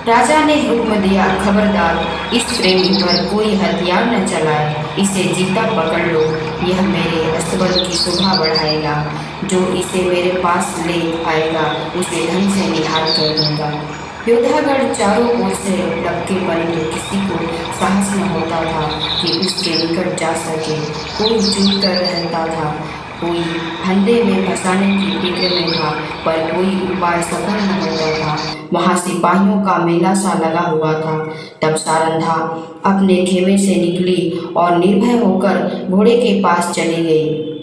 राजा ने हुक्म दिया, खबरदार, इस प्रेमी पर कोई हथियार न चलाए। इसे जीता पकड़ लो, यह मेरे अस्तबल की शोभा बढ़ाएगा। जो इसे मेरे पास ले आएगा उसे धन से निहार कर दूंगा। योद्धागण चारों ओर से लपके, परंतु किसी को साहस न होता था कि उसके निकट जा सके। कोई चुप कर रहता था, कोई फंदे में फंसाने की फिक्र में था, पर कोई उपाय सफल न होता था। वहां सिपाहियों का मेला सा लगा हुआ था। तब सारंधा अपने खेमे से निकली और निर्भय होकर घोड़े के पास चली गई।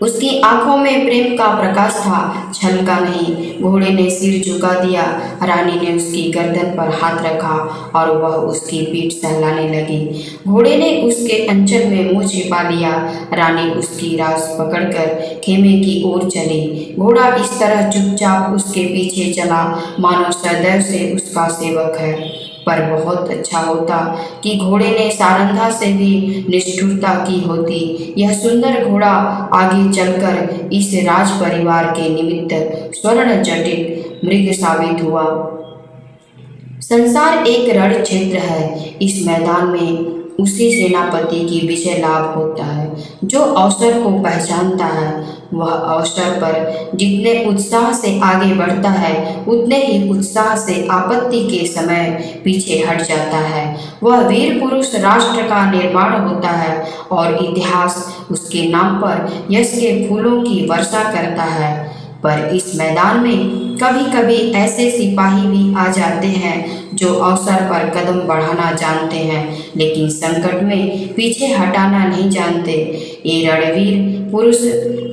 उसकी आंखों में प्रेम का प्रकाश था, छल का नहीं। घोड़े ने सिर झुका दिया। रानी ने उसकी गर्दन पर हाथ रखा और वह उसकी पीठ सहलाने लगी। घोड़े ने उसके अंचल में मुंह छिपा लिया। रानी उसकी रास पकड़कर खेमे की ओर चली। घोड़ा इस तरह चुपचाप उसके पीछे चला मानो सदैव से उसका सेवक है। पर बहुत अच्छा होता कि घोड़े ने सारंधा से भी निष्ठुरता की होती। यह सुंदर घोड़ा आगे चलकर इस राज परिवार के निमित्त स्वर्ण जटित मृग साबित हुआ। संसार एक रण क्षेत्र है। इस मैदान में उसी सेनापति की विजय लाभ होता है जो अवसर को पहचानता है। वह अवसर पर जितने उत्साह से आगे बढ़ता है उतने ही उत्साह से आपत्ति के समय पीछे हट जाता है। वह वीर पुरुष राष्ट्र का निर्माण होता है और इतिहास उसके नाम पर यश के फूलों की वर्षा करता है। पर इस मैदान में कभी कभी ऐसे सिपाही भी आ जाते हैं जो अवसर पर कदम बढ़ाना जानते हैं लेकिन संकट में पीछे हटाना नहीं जानते। ये रणवीर पुरुष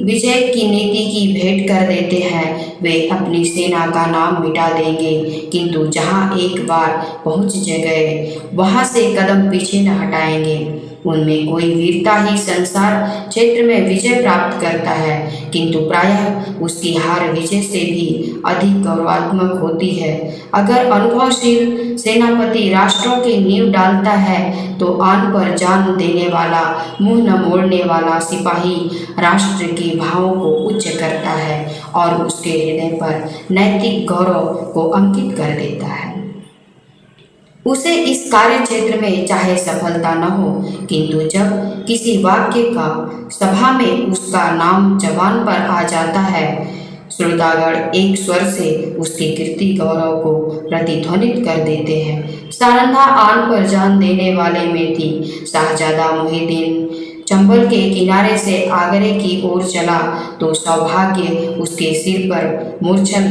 विजय की नीति की भेंट कर देते हैं। वे अपनी सेना का नाम मिटा देंगे, किंतु जहां एक बार पहुंच गए वहां से कदम पीछे न हटाएंगे। उनमें कोई वीरता ही संसार क्षेत्र में विजय प्राप्त करता है, किंतु प्रायः उसकी हार विजय से भी अधिक गौरवात्मक होती है। अगर अनुभवशील सेनापति राष्ट्रों की नींव डालता है तो आन पर जान देने वाला, मुंह न मोड़ने वाला सिपाही राष्ट्र के भावों को उच्च करता है और उसके हृदय पर नैतिक गौरव को अंकित कर देता है। उसे इस कार्य क्षेत्र में चाहे सफलता न हो, किंतु जब किसी वाक्य का सभा में उसका नाम जबान पर आ जाता है, श्रोतागण एक स्वर से उसकी कीर्ति गौरव को प्रतिध्वनित कर देते हैं। सारंधा आन पर जान देने वाले में थी। शाहजादा मुहिद्दीन चंबल के किनारे से आगरे की ओर चला तो सौभाग्य उसके सिर पर मूर्छल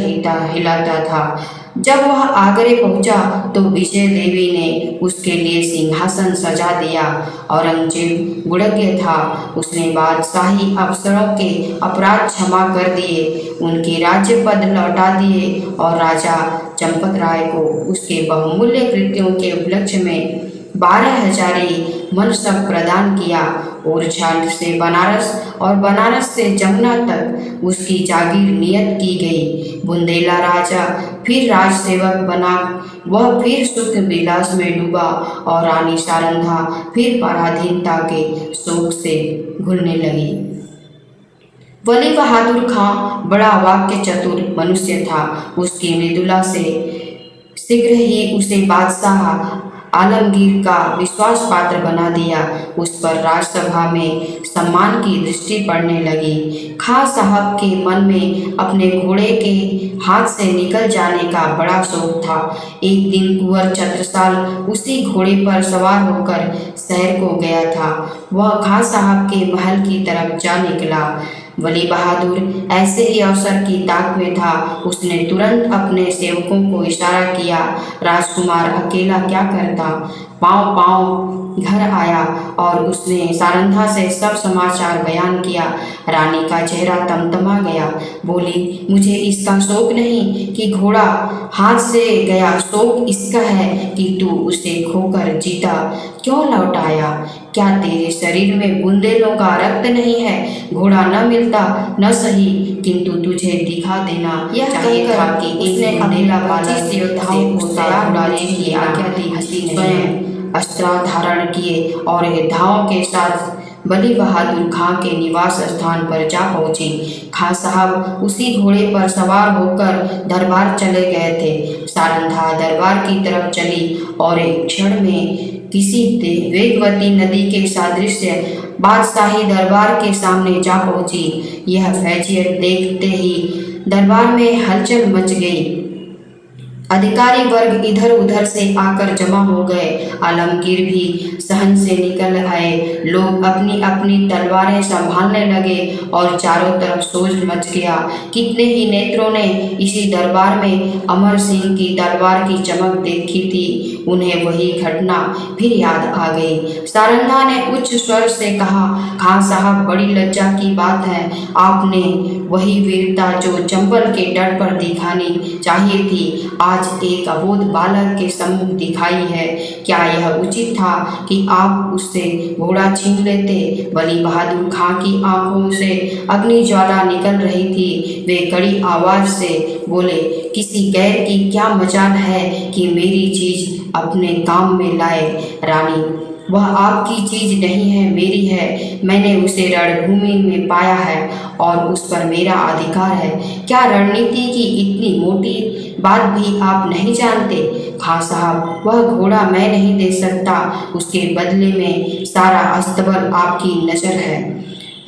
हिलाता था। जब वह आगरे पहुंचा तो विजय देवी ने उसके लिए सिंहासन सजा दिया। औरंगजेब गुणज्ञ था। उसने बादशाही अफसरों के अपराध क्षमा कर दिए, उनके राज्य पद लौटा दिए और राजा चंपत राय को उसके बहुमूल्य कृत्यों के उपलक्ष्य में 12,000 मनसब प्रदान किया। ओरछा से बनारस और बनारस से जमुना तक उसकी जागीर नियत की गई। बुंदेला राजा फिर राजसेवक बना। वह फिर सुख विलास में डूबा और रानी सारंधा फिर पराधीनता के शोक से घुलने लगी। वली बहादुर खां बड़ा वाक्य चतुर मनुष्य था। उसकी मृदुला से शीघ्र ही उसे बादशाह आलमगीर का विश्वास पात्र बना दिया। उस पर राजसभा में सम्मान की दृष्टि पड़ने लगी। खां साहब के मन में अपने घोड़े के हाथ से निकल जाने का बड़ा शौक था। एक दिन कुंवर छत्रसाल उसी घोड़े पर सवार होकर शहर को गया था। वह खां साहब के महल की तरफ जा निकला। वली बहादुर ऐसे ही अवसर की ताक में था। उसने तुरंत अपने सेवकों को इशारा किया। राजकुमार अकेला क्या करता? पाँव पाँव घर आया और उसने सारंधा से सब समाचार बयान किया। रानी का चेहरा तमतमा गया। बोली, मुझे इसका शोक नहीं कि घोड़ा हाथ से गया, शोक इसका है कि तू उसे खोकर जीता क्यों लौट आया। क्या तेरे शरीर में बूंदेलों का रक्त नहीं है? घोड़ा न मिलता न सही, किंतु तुझे दिखा देना चाहिए था कि एक बुंदेला वाला योद्धाओं को तैयार उड़ाने की आज्ञा दी। हंसी नहीं, अस्त्र धारण किए और योद्धाओं के साथ बली बहादुर खां के निवास स्थान पर जा पहुंची। खां साहब उसी घोड़े पर सवार होकर दरबार चले गए थे। सारंधा दरबार की तरफ चली और एक क्षण में किसी वेगवती नदी के सादृश्य बादशाही दरबार के सामने जा पहुंची। यह फैजियत देखते ही दरबार में हलचल मच गई। अधिकारी वर्ग इधर उधर से आकर जमा हो गए। आलमगीर भी सहन से निकल आए। लोग अपनी अपनी तलवारें संभालने लगे और चारों तरफ सोच मच गया। कितने ही नेत्रों ने इसी दरबार में अमर सिंह की तलवार की चमक देखी थी। उन्हें वही घटना फिर याद आ गई। सारंधा ने उच्च स्वर से कहा, खां साहब, बड़ी लज्जा की बात है। आपने वही वीरता जो चंबल के तट पर दिखानी चाहिए थी, आज एक अबोध बालक के सम्मुख दिखाई है। क्या यह उचित था कि आप उससे घोड़ा छीन लेते? बली बहादुर खां की आंखों से अग्नि ज्वाला निकल रही थी। वे कड़ी आवाज से बोले, किसी गैर की क्या मजाल है कि मेरी चीज अपने काम में लाए? रानी, वह आपकी चीज नहीं है, मेरी है। मैंने उसे रणभूमि में पाया है और उस पर मेरा अधिकार है। क्या रणनीति की इतनी मोटी बात भी आप नहीं जानते? खां साहब, वह घोड़ा मैं नहीं दे सकता। उसके बदले में सारा अस्तबल आपकी नजर है।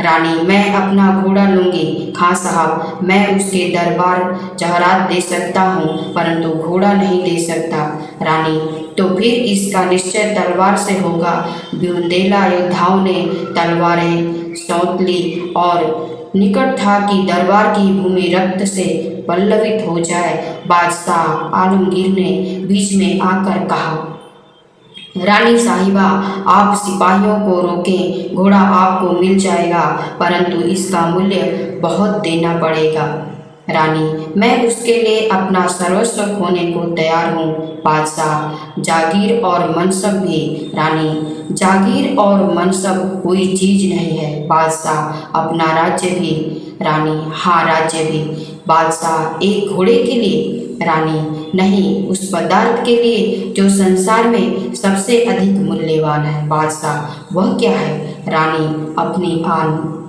रानी, मैं अपना घोड़ा लूंगी। खां साहब, मैं उसके दरबार जहरात दे सकता हूँ, परंतु घोड़ा नहीं दे सकता। रानी, तो फिर इसका निश्चय तलवार से होगा। बुंदेला योद्धाओं ने तलवारें सौंप ली और निकट था कि दरबार की भूमि रक्त से पल्लवित हो जाए। बादशाह आलमगीर ने बीच में आकर कहा, रानी साहिबा, आप सिपाहियों को रोकें। घोड़ा आपको मिल जाएगा, परंतु इसका मूल्य बहुत देना पड़ेगा। रानी, मैं उसके लिए अपना सर्वस्व खोने को तैयार हूँ। बादशाह, जागीर और मनसब भी। रानी, जागीर और मनसब कोई चीज नहीं है। बादशाह, अपना राज्य भी। रानी, हाँ, राज्य भी। बादशाह, एक घोड़े के लिए? रानी, नहीं, उस पदार्थ के लिए जो संसार में सबसे अधिक मूल्यवान है। बादशाह, वह क्या है? रानी, अपनी आन।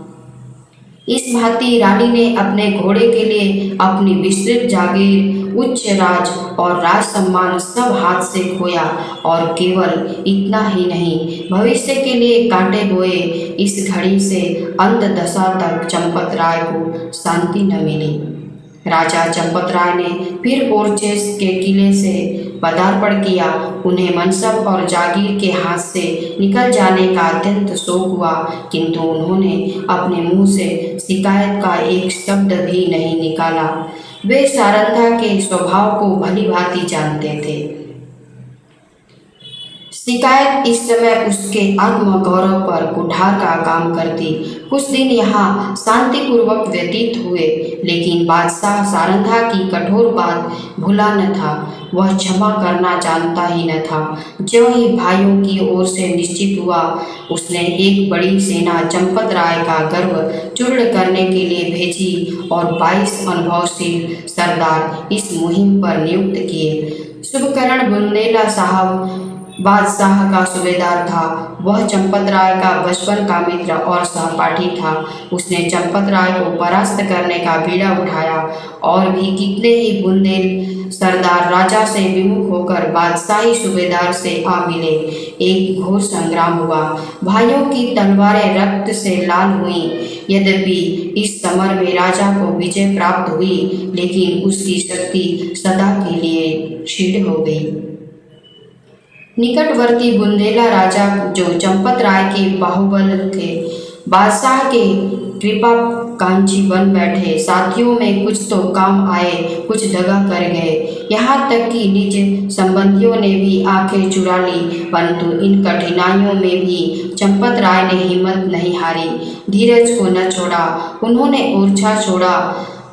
इस भांति रानी ने अपने घोड़े के लिए अपनी विस्तृत जागीर, उच्च राज और राज सम्मान सब हाथ से खोया। और केवल इतना ही नहीं, भविष्य के लिए कांटे बोए। इस घड़ी से अंत दशा तक चंपत राय को शांति न मिली। राजा चंपत राय ने फिर ओरछेस के किले से पदार्पण किया। उन्हें मनसब और जागीर के हाथ से निकल जाने का अत्यंत शोक हुआ, किंतु उन्होंने अपने मुंह से शिकायत का एक शब्द भी नहीं निकाला। वे सारंधा के स्वभाव को भली भांति जानते थे। शिकायत इस समय उसके आत्मगौरव पर कुठार का काम करती। कुछ दिन यहाँ शांतिपूर्वक व्यतीत हुए, लेकिन बादशाह सारंधा की कठोर बात भूला न था। वह क्षमा करना जानता ही न था। जो ही भाइयों की ओर से निश्चित हुआ, उसने एक बड़ी सेना चंपत राय का गर्व चूर्ण करने के लिए भेजी और 22 अनुभवशील सरदार इस मुहिम पर नियुक्त किए। शुभकरण बुंदेला साहब बादशाह का सूबेदार था। वह चंपत राय का बचपन का मित्र और सहपाठी था। उसने चंपत राय को परास्त करने का बीड़ा उठाया और भी कितने ही बुंदेल सरदार राजा से विमुख होकर बादशाही सूबेदार से आ मिले। एक घोर संग्राम हुआ। भाइयों की तलवारें रक्त से लाल हुईं। यद्यपि इस समर में राजा को विजय प्राप्त हुई, लेकिन उसकी शक्ति सदा के लिए क्षीण हो गई। निकटवर्ती बुंदेला राजा, जो चंपत राय के बाहुबल के बादशाह के कृपा कांची बन बैठे, साथियों में कुछ तो काम आए, कुछ दगा कर गए। यहाँ तक कि निज संबंधियों ने भी आंखें चुरा ली, परंतु इन कठिनाइयों में भी चंपत राय ने हिम्मत नहीं हारी, धीरज को न छोड़ा। उन्होंने ओरछा छोड़ा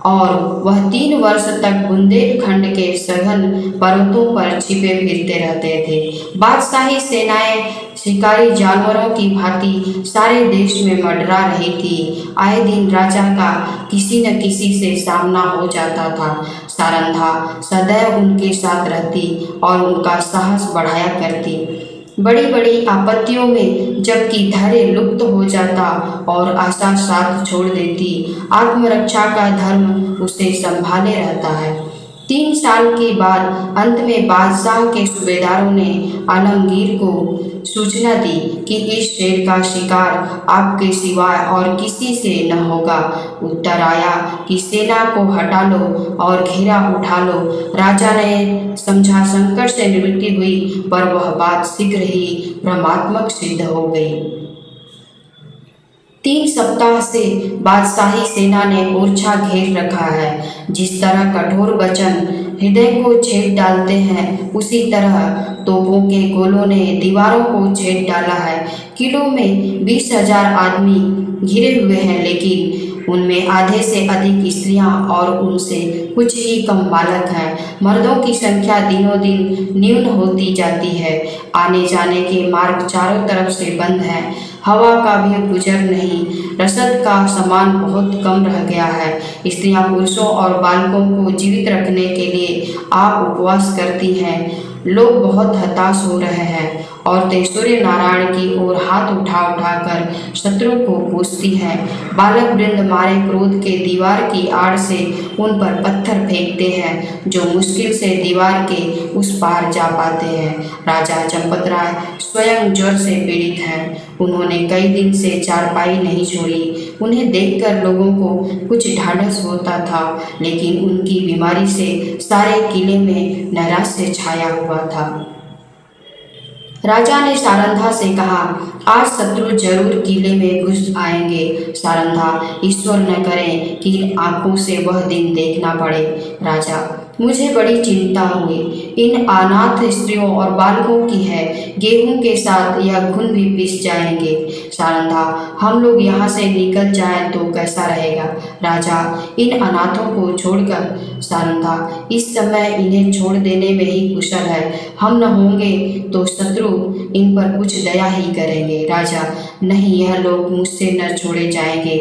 और वह 3 वर्ष तक बुंदेलखंड के सघन पर्वतों पर छिपे फिरते रहते थे। बादशाही सेनाएं शिकारी जानवरों की भांति सारे देश में मंडरा रही थी। आए दिन राजा का किसी न किसी से सामना हो जाता था। सारंधा सदैव उनके साथ रहती और उनका साहस बढ़ाया करती। बड़ी बड़ी आपत्तियों में जबकि धैर्य लुप्त हो जाता और आशा साथ छोड़ देती, आत्मरक्षा का धर्म उसे संभाले रहता है। 3 साल के बाद अंत में बादशाह के सूबेदारों ने आलमगीर को सूचना दी कि इस शेर का शिकार आपके सिवाय और किसी से न होगा। उत्तर आया कि सेना को हटा लो और घेरा उठा लो। राजा ने समझा संकट से निवृत्ति हुई, पर वह बात शीघ्र ही भ्रमात्मक सिद्ध हो गई। 3 सप्ताह से बादशाही सेना ने ओरछा घेर रखा है। जिस तरह कठोर वचन हृदय को छेद डालते हैं, उसी तरह तोपों के गोलों ने दीवारों को छेद डाला है। किलों में 20,000 आदमी घिरे हुए हैं, लेकिन उनमें आधे से अधिक स्त्रियां और उनसे कुछ ही कम बालक हैं। मर्दों की संख्या दिनों दिन न्यून होती जाती है। आने जाने के मार्ग चारों तरफ से बंद हैं। हवा का भी गुजर नहीं। रसद का सामान बहुत कम रह गया है। स्त्रियां पुरुषों और बालकों को जीवित रखने के लिए आप उपवास करती हैं। लोग बहुत हताश हो रहे हैं। औरतें सूर्य नारायण की ओर हाथ उठा उठाकर शत्रु को पूछती हैं। बालक वृंद मारे क्रोध के दीवार की आड़ से उन पर पत्थर फेंकते हैं, जो मुश्किल से दीवार के उस पार जा पाते हैं। राजा चंपतराय स्वयं ज्वर से पीड़ित हैं। उन्होंने कई दिन से चारपाई नहीं छोड़ी। उन्हें देखकर लोगों को कुछ ढाढ़स होता था, लेकिन उनकी बीमारी से सारे किले में नैराश्य छाया हुआ था। राजा ने सारंधा से कहा, आज शत्रु जरूर किले में घुस आएंगे। सारंधा, ईश्वर न करे कि आंखों से वह दिन देखना पड़े। राजा, मुझे बड़ी चिंता हुई। इन अनाथ स्त्रियों और बालकों की है। गेहूं के साथ यह घुन भी पिस जाएंगे। सारंधा, हम लोग यहाँ से निकल जाएं तो कैसा रहेगा? राजा, इन अनाथों को छोड़कर। सारंधा, इस समय इन्हें छोड़ देने में ही कुशल है। हम न होंगे तो शत्रु इन पर कुछ दया ही करेंगे। राजा, नहीं, यह लोग मुझसे न छोड़े जाएंगे।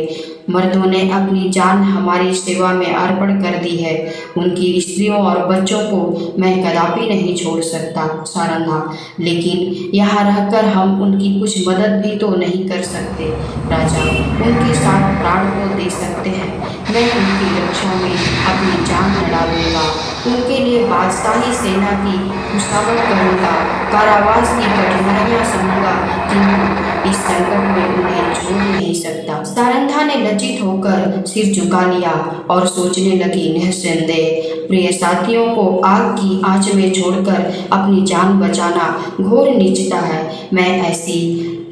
मर्दों ने अपनी जान हमारी सेवा में अर्पण कर दी है। उनकी स्त्रियों और बच्चों को मैं कदापि नहीं छोड़ सकता। सारंधा, लेकिन यहाँ रहकर हम उनकी कुछ मदद भी तो नहीं कर सकते। राजा, उनके साथ प्राण को दे सकते हैं। मैं उनकी रक्षा में अपनी जान लड़ा दूंगा। उनके लिए बादशाही सेना की मुसावट करूंगा, कारावास की कठिनाइयां सहूंगा, किंतु इस संकट में उन्हें छोड़ नहीं सकता। सारंधा ने लज्जित होकर सिर झुका लिया और सोचने लगी, निःसंदेह प्रिय साथियों को आग की आंच में छोड़कर अपनी जान बचाना घोर नीचता है। मैं ऐसी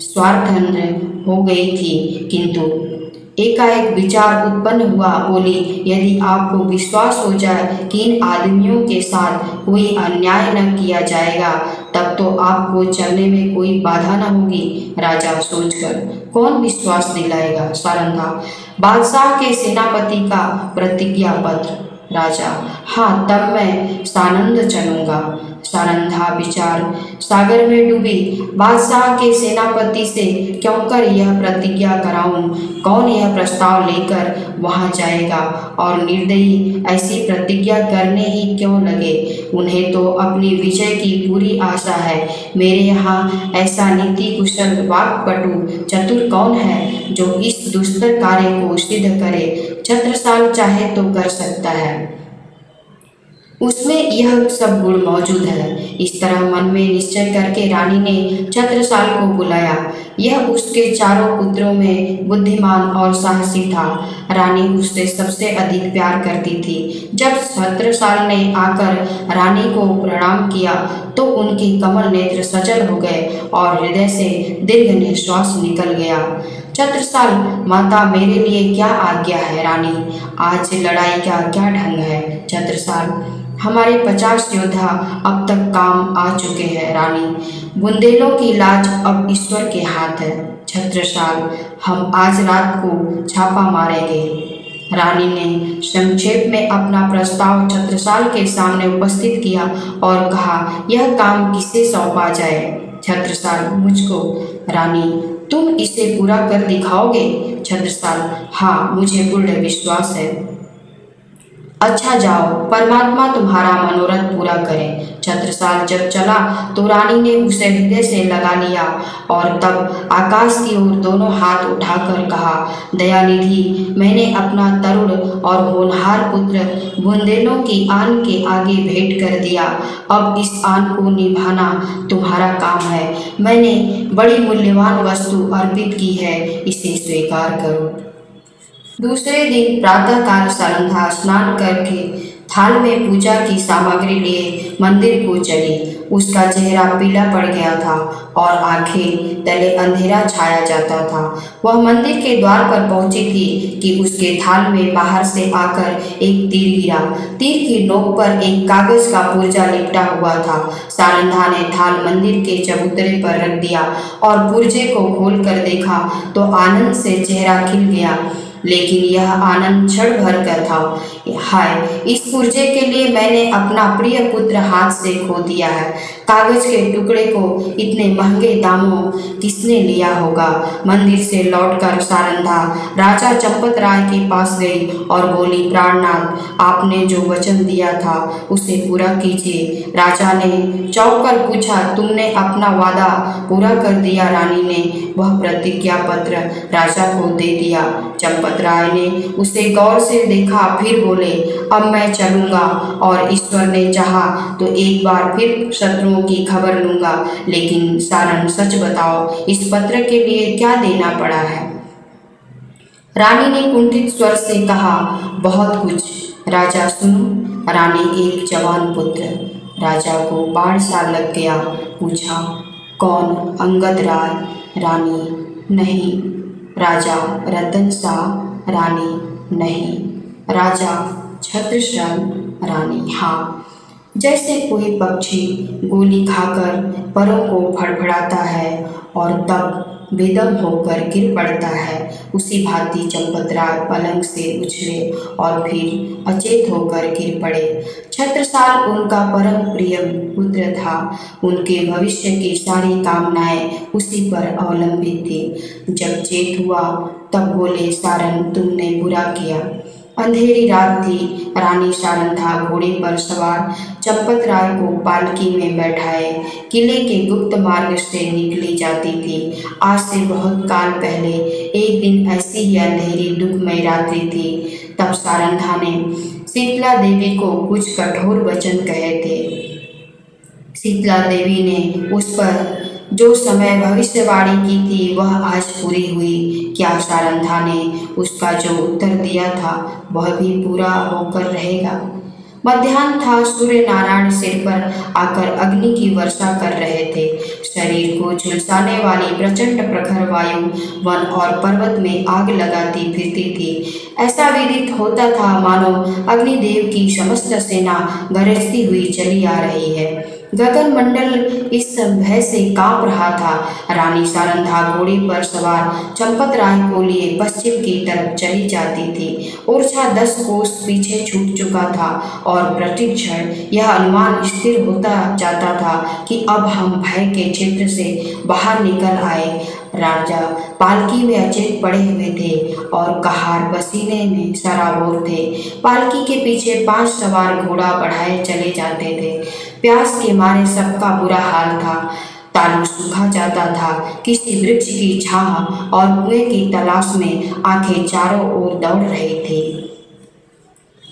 स्वार्थन हो गई थी, किंतु एकाएक विचार उत्पन्न हुआ। बोली, यदि आपको विश्वास हो जाए कि इन आदमियों के साथ कोई अन्याय न किया जाएगा, तब तो आपको चलने में कोई बाधा न होगी। राजा सोचकर, कौन विश्वास दिलाएगा? सारंधा, बादशाह के सेनापति का प्रतिज्ञा पत्र। राजा, हाँ, तब मैं सानंद चलूंगा। सारंधा विचार सागर में डूबी। बादशाह के सेनापति से क्यों कर यह प्रतिज्ञा कराऊं? कौन यह प्रस्ताव लेकर वहां जाएगा और निर्दयी ऐसी प्रतिज्ञा करने ही क्यों लगे? उन्हें तो अपनी विजय की पूरी आशा है। मेरे यहाँ ऐसा नीति कुशल वाक्पटु चतुर कौन है जो इस दुस्तर कार्य को सिद्ध करे? छत्रसाल चाहे तो कर सकता है, उसमें यह सब गुण मौजूद है। इस तरह मन में निश्चय करके रानी ने छत्रसाल को बुलाया। यह उसके चारों पुत्रों में बुद्धिमान और साहसी था। रानी उससे सबसे अधिक प्यार करती थी। जब छत्रसाल ने आकर रानी को प्रणाम किया तो उनके कमल नेत्र सजल हो गए और हृदय से दीर्घ निश्वास निकल गया। छत्रसाल, माता, मेरे लिए क्या आज्ञा है? रानी, आज लड़ाई का क्या ढंग है? छत्रसाल, हमारे 50 योद्धा अब तक काम आ चुके हैं। रानी, बुंदेलों की लाज अब ईश्वर के हाथ है। छत्रसाल, हम आज रात को छापा मारेंगे। रानी ने संक्षेप में अपना प्रस्ताव छत्रसाल के सामने उपस्थित किया और कहा, यह काम किसे सौंपा जाए? छत्रसाल, मुझको। रानी, तुम इसे पूरा कर दिखाओगे? छत्रसाल, हाँ, मुझे पूर्ण विश्वास है। अच्छा जाओ, परमात्मा तुम्हारा मनोरथ पूरा करे। छत्रसाल जब चला तो रानी ने उसे हृदय से लगा लिया और तब आकाश की ओर दोनों हाथ उठाकर कहा, दयानिधि, मैंने अपना तरुण और होनहार पुत्र बुंदेलों की आन के आगे भेंट कर दिया। अब इस आन को निभाना तुम्हारा काम है। मैंने बड़ी मूल्यवान वस्तु अर्पित की है, इसे स्वीकार करो। दूसरे दिन प्रातःकाल सारंधा स्नान करके थाल में पूजा की सामग्री लिए मंदिर को चली। उसका चेहरा पीला पड़ गया था और आंखें तले अंधेरा छाया जाता था। वह मंदिर के द्वार पर पहुंची थी कि उसके थाल में बाहर से आकर एक तीर गिरा। तीर की नोक पर एक कागज का पुर्जा लिपटा हुआ था। सारंधा ने थाल मंदिर के चबूतरे पर रख दिया और पुर्जे को खोल कर देखा तो आनंद से चेहरा खिल गया। लेकिन यह आनंद क्षण भर का था। हाय, इस पुर्जे के लिए मैंने अपना प्रिय पुत्र हाथ से खो दिया है। कागज के टुकड़े को इतने महंगे दामों किसने लिया होगा। मंदिर से लौटकर सारंधा राजा चंपत राय के पास गई और बोली, प्राणनाथ, आपने जो वचन दिया था उसे पूरा कीजिए। राजा ने चौंक कर पूछा, तुमने अपना वादा पूरा कर दिया? रानी ने वह प्रतिज्ञा पत्र राजा को दे दिया। चंपत राय ने उसे गौर से देखा, फिर बोले, अब मैं चलूंगा और ईश्वर ने चाहा तो एक बार फिर शत्रुओं की खबर लूंगा। लेकिन सारन, सच बताओ, इस पत्र के लिए क्या देना पड़ा है? रानी ने कुंठित स्वर से कहा, बहुत कुछ। राजा, सुनो। रानी, एक जवान पुत्र। राजा को 12 साल लग गया। पूछा, कौन? अंगद राय। रानी, नहीं। राजा, रतन शाह। रानी, नहीं। राजा, छत्रसाल। रानी, हाँ। जैसे कोई पक्षी गोली खाकर परों को फड़फड़ाता है और तब बेदम होकर गिर पड़ता है, उसी भांति चंपत राय पलंग से उछले और फिर अचेत होकर गिर पड़े। छत्रसाल उनका परम प्रिय पुत्र था। उनके भविष्य की सारी कामनाएं उसी पर अवलंबित थी। जब चेत हुआ तब बोले, सारन, तुमने बुरा किया। अंधेरी रात थी। रानी सारंधा घोड़े पर सवार चंपत राय को पालकी में बैठाए किले के गुप्त मार्ग से निकली जाती थी। आज से बहुत काल पहले एक दिन ऐसी ही अंधेरी दुखमय रात्रि थी। तब सारंधा ने शीतला देवी को कुछ कठोर वचन कहे थे। शीतला देवी ने उस पर जो समय भविष्यवाणी की थी वह आज पूरी हुई। क्या सारंधा ने उसका जो उत्तर दिया था वह भी पूरा होकर रहेगा? मध्याह्न था। सूर्य नारायण सिर पर आकर अग्नि की वर्षा कर रहे थे। शरीर को झुलसाने वाली प्रचंड प्रखर वायु वन और पर्वत में आग लगाती फिरती थी। ऐसा विदित होता था मानो अग्निदेव की समस्त सेना गरजती हुई चली आ रही है। गगन मंडल इस भय से कांप रहा था। रानी सारंधा घोड़े पर सवार चंपत राय को लिए पश्चिम की तरफ चली जाती थी। ओरछा 10 कोस पीछे छूट चुका था और प्रतिक्षण यह अनुमान स्थिर होता जाता था कि अब हम भय के क्षेत्र से बाहर निकल आए। राजा पालकी में अचेत पड़े हुए थे और कहार पसीने में सराबोर थे। पालकी के पीछे 5 सवार घोड़ा बढ़ाए चले जाते थे। प्यास के मारे सबका बुरा हाल था। तालू सूखा जाता था। किसी वृक्ष की छाह और कुएं की तलाश में आंखें चारों ओर दौड़ रही थी।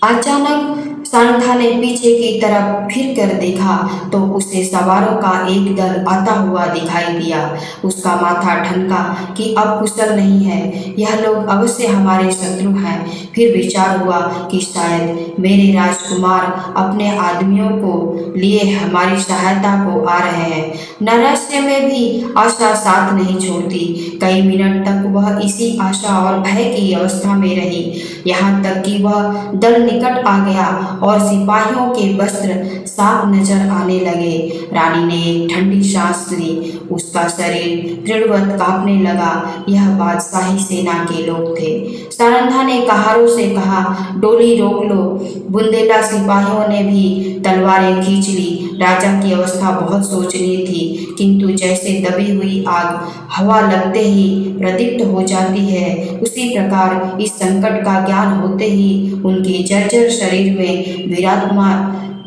अचानक सारंधा ने पीछे की तरफ फिर कर देखा तो उसे सवारों का एक दल आता हुआ दिखाई दिया। उसका माथा ठनका कि अब कुशल नहीं है, यह लोग अवश्य हमारे शत्रु हैं। फिर विचार हुआ कि शायद मेरे राजकुमार अपने आदमियों को लिए हमारी सहायता को आ रहे हैं। नैराश्य में भी आशा साथ नहीं छोड़ती। कई मिनट तक वह इसी आशा और भय की अवस्था में रही, यहाँ तक कि वह दल निकट आ गया और सिपाहियों के वस्त्र साफ नजर आने लगे। रानी ने एक ठंडी सांस ली। उसका शरीर दृढ़वत कांपने लगा। यह बादशाही सेना के लोग थे। सारंधा ने कहारों से कहा, डोली रोक लो। बुंदेला सिपाहियों ने भी तलवारें खींच ली। राजा की अवस्था बहुत शोचनीय थी, किंतु जैसे दबी हुई आग हवा लगते ही प्रदीप्त हो जाती है, उसी प्रकार इस संकट का ज्ञान होते ही उनके जर्जर शरीर में वीरात्मा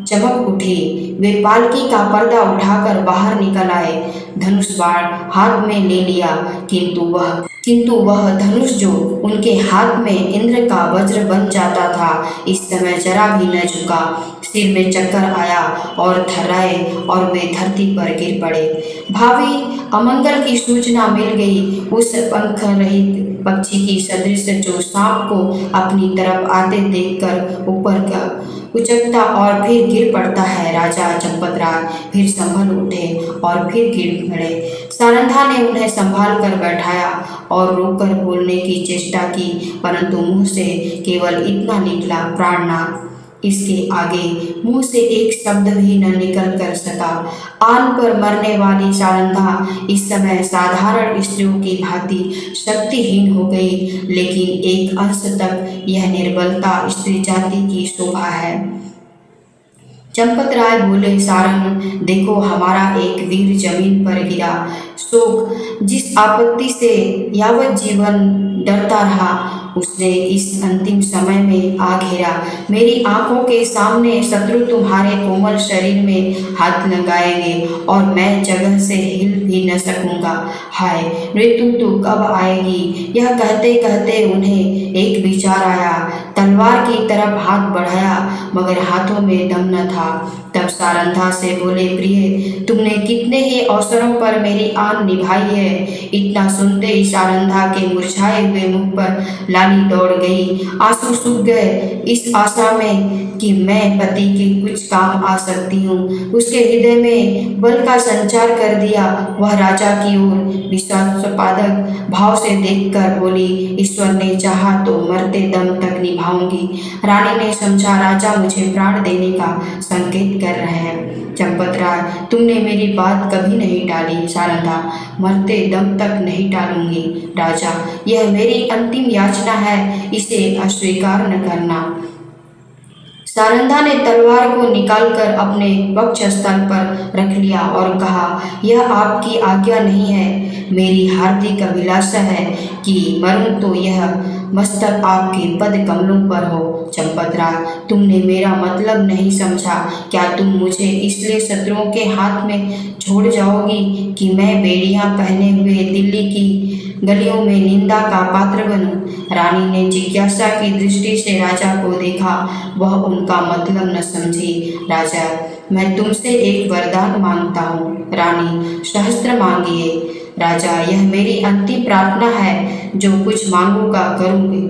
चमक उठी। वे पालकी का पर्दा उठाकर बाहर निकल आए। धनुष बाण हाथ में ले लिया, किंतु वह धनुष जो उनके हाथ में इंद्र का वज्र बन जाता था, इस समय जरा भी न झुका। सिर में चक्कर आया और थर्राए और वे धरती पर गिर पड़े। भावी अमंगल की सूचना मिल गई। उस पंख रहित पक्षी की सदृश जो सांप को अपनी तरफ आते देखकर ऊपर का उचकता और फिर गिर पड़ता है। राजा चंपतराय फिर संभल उठे और फिर गिर पड़े। सारंधा ने उन्हें संभाल कर बैठाया और रोककर बोलने की चेष्टा की, परंतु मुंह से केवल इतना निकला, प्राणनाथ। इसके आगे मुंह से एक शब्द भी न निकल कर सका। आन पर मरने वाली सारंधा इस समय साधारण स्त्रियों की भांति शक्तिहीन हो गई, लेकिन एक अंश तक यह निर्बलता स्त्री जाति की शोभा है। चंपतराय बोले, सारंग, देखो हमारा एक वीर जमीन पर गिरा। शोक जिस आपत्ति से यावत जीवन डरता रहा, उसने इस अंतिम समय में आ घेरा। मेरी आंखों के सामने शत्रु तुम्हारे कोमल शरीर में हाथ लगाएंगे और मैं जगह से हिल भी न सकूंगा। हाय, मृत्यु तो कब आएगी? यह कहते कहते उन्हें एक विचार आया। तलवार की तरफ हाथ बढ़ाया, मगर हाथों में दम न था। तब सारंधा से बोले, प्रिय, तुमने कितने ही अवसरों पर मेरी आन निभाई है। इतना सुनते ही सारंधा के मुरझाए हुए मुख पर लाली दौड़ गई। आंसू सूख गए। इस आशा में कि मैं पति के कुछ काम आ सकती हूँ, उसके हृदय में बल का संचार कर दिया। वह राजा की ओर विश्वासोत्पादक भाव से देखकर बोली, ईश्वर ने चाहा तो मरते दम तक निभाऊंगी। रानी ने समझा, राजा मुझे प्राण देने का संकेत कर रहे हैं। चंपतराय, तुमने मेरी बात कभी नहीं टाली। सारंधा, मरते दम तक नहीं टालूंगी। राजा, यह मेरी अंतिम याचना है, इसे अस्वीकार न करना। सारंधा ने तलवार को निकालकर अपने वक्षस्थल पर रख लिया और कहा, यह आपकी आज्ञा नहीं है। मेरी हार्दिक अभिलाषा है कि मरूं तो यह मस्तक आपके पद कमलों पर हो। चंपतराय, तुमने मेरा मतलब नहीं समझा। क्या तुम मुझे इसलिए शत्रुओं के हाथ में छोड़ जाओगी कि मैं बेड़ियां पहने हुए दिल्ली की गलियों में निंदा का पात्र बनूं? रानी ने जिज्ञासा की दृष्टि से राजा को देखा। वह उनका मतलब न समझी। राजा, मैं तुमसे एक वरदान मांगता हूँ। रानी, सहस्त्र मांगिए। राजा, यह मेरी अंतिम प्रार्थना है। जो कुछ मांगूंगा करूँगी।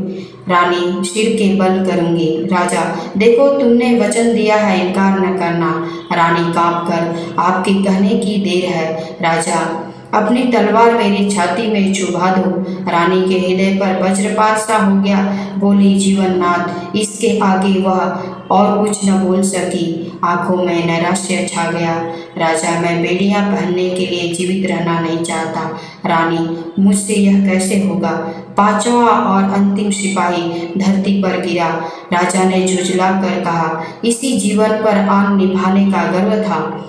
रानी, सिर के बल करूँगी। राजा, देखो तुमने वचन दिया है, इनकार न करना। रानी कांपकर, आपके कहने की देर है। राजा, अपनी तलवार मेरी छाती में चुभा दो। रानी के हृदय पर वज्रपात सा हो गया। बोली, जीवननाथ। इसके आगे वह और कुछ न बोल सकी। आंखों में नैराश्य छा गया। राजा, मैं बेड़ियां पहनने के लिए जीवित रहना नहीं चाहता। रानी, मुझसे यह कैसे होगा? पांचवा और अंतिम सिपाही धरती पर गिरा। राजा ने झुंझला कर कहा, इसी जीवन पर आन निभाने का गर्व था।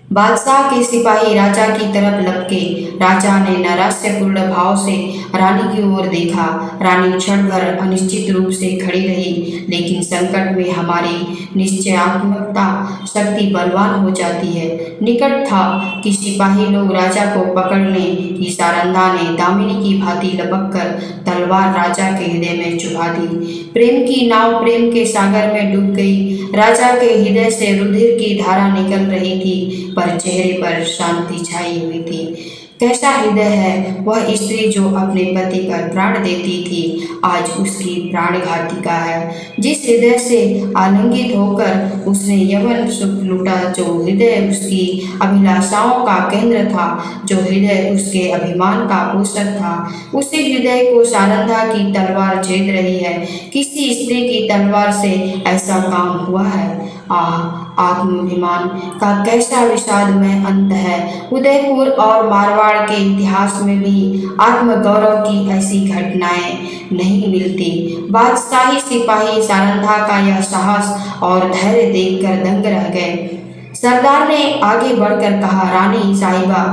बादशाह के सिपाही राजा की तरफ लपके। राजा ने नैराश्यपूर्ण भाव से रानी की ओर देखा। रानी क्षण भर अनिश्चित रूप से खड़ी रही, लेकिन संकट में हमारी निश्चयात्मकता शक्ति बलवान हो जाती है। निकट था कि सिपाही लोग राजा को पकड़ लें कि सारंधा ने दामिनी की भांति लपक कर तलवार राजा के हृदय में चुभा दी। प्रेम की नाव प्रेम के सागर में डूब गई। राजा के हृदय से रुधिर की धारा निकल रही थी, पर चेहरे पर शांति छाई हुई थी। कैसा हृदय है वह स्त्री जो अपने पति पर प्राण देती थी, आज उसकी प्राणघातिका है। जिस हृदय से आलिंगित होकर उसने यवन सुख लूटा, जो हृदय उसकी अभिलाषाओं का केंद्र था, जो हृदय उसके अभिमान का पोषक था, उसी हृदय को सारंधा की तलवार छेद रही है। किसी स्त्री की तलवार से ऐसा काम हुआ है? आत्माभिमान का कैसा विषादमय अंत है। उदयपुर और मारवाड़ के इतिहास में भी आत्मगौरव की ऐसी घटनाएं नहीं मिलती। बादशाही सिपाही सारंधा का यह साहस और धैर्य देखकर दंग रह गए। सरदार ने आगे बढ़कर कहा, रानी साहिबा,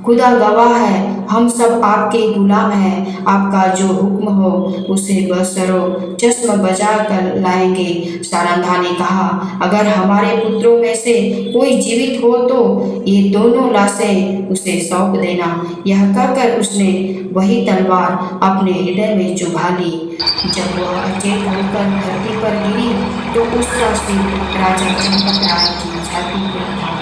खुदा गवाह है, हम सब आपके गुलाम हैं। आपका जो हुक्म हो उसे बसरो चश्म बजा कर लाएंगे। सारंधा ने कहा, अगर हमारे पुत्रों में से कोई जीवित हो तो ये दोनों लाशें उसे सौंप देना। यह कहकर उसने वही तलवार अपने हृदय में चुभा ली। जब वह अचेत होकर धरती पर गिरी तो उसका सिर राजा चंपतराय की छाती पर था।